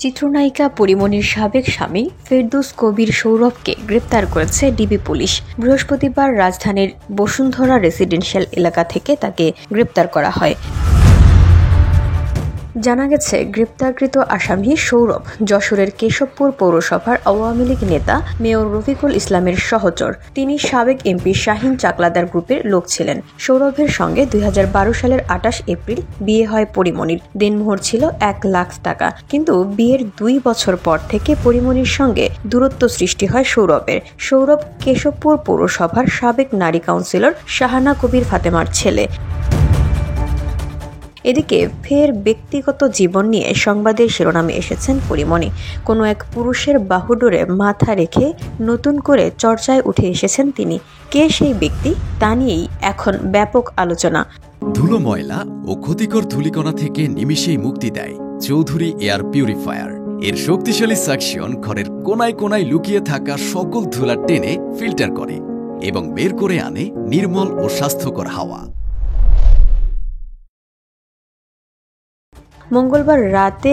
চিত্রনায়িকা পরীমনির সাবেক স্বামী ফেরদৌস কবির সৌরভকে গ্রেপ্তার করেছে ডিবি পুলিশ। বৃহস্পতিবার রাজধানীর বসুন্ধরা রেসিডেন্সিয়াল এলাকা থেকে তাকে গ্রেপ্তার করা হয়। জানা গেছে, গ্রেপ্তারকৃত আসামি সৌরভ যশোরের কেশবপুর পৌরসভার আওয়ামী লীগ নেতা মেয়র রফিকুল ইসলামের সহচর। তিনি সাবেক এমপি শাহীন চাকলাদার গ্রুপের লোক ছিলেন। সৌরভের সঙ্গে ২০১২ সালের ২৮ এপ্রিল বিয়ে হয় পরীমনির। দেনমোহর ছিল ১ লাখ টাকা। কিন্তু বিয়ের ২ বছর পর থেকে পরীমনির সঙ্গে দূরত্ব সৃষ্টি হয় সৌরভের। সৌরভ কেশবপুর পৌরসভার সাবেক নারী কাউন্সিলর শাহানা কবির ফাতেমার ছেলে। এদিকে ফের ব্যক্তিগত জীবন নিয়ে সংবাদের শিরোনামে এসেছেন পরীমনি। কোনো এক পুরুষের বাহুডোরে মাথা রেখে নতুন করে চর্চায় উঠে এসেছেন তিনি। কে সেই ব্যক্তি, তা নিয়েই এখন ব্যাপক আলোচনা। ধুলো, ময়লা ও ক্ষতিকর ধূলিকণা থেকে নিমিষেই মুক্তি দেয় চৌধুরী এয়ার পিউরিফায়ার। এর শক্তিশালী সাকশন ঘরের কোনায় কোনায় লুকিয়ে থাকা সকল ধুলা টেনে ফিল্টার করে এবং বের করে আনে নির্মল ও স্বাস্থ্যকর হাওয়া। মঙ্গলবার রাতে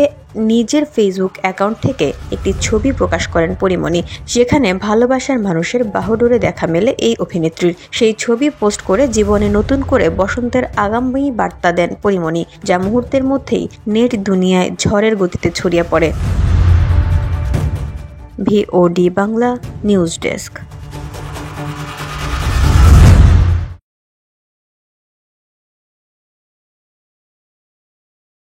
নিজের ফেসবুক অ্যাকাউন্ট থেকে একটি ছবি প্রকাশ করেন পরীমনি, যেখানে ভালোবাসার মানুষের বাহুডোরে দেখা মেলে এই অভিনেত্রীর। সেই ছবি পোস্ট করে জীবনে নতুন করে বসন্তের আগামী বার্তা দেন পরীমনি, যা মুহূর্তের মধ্যেই নেট দুনিয়ায় ঝড়ের গতিতে ছড়িয়ে পড়ে। VOD Bangla news desk.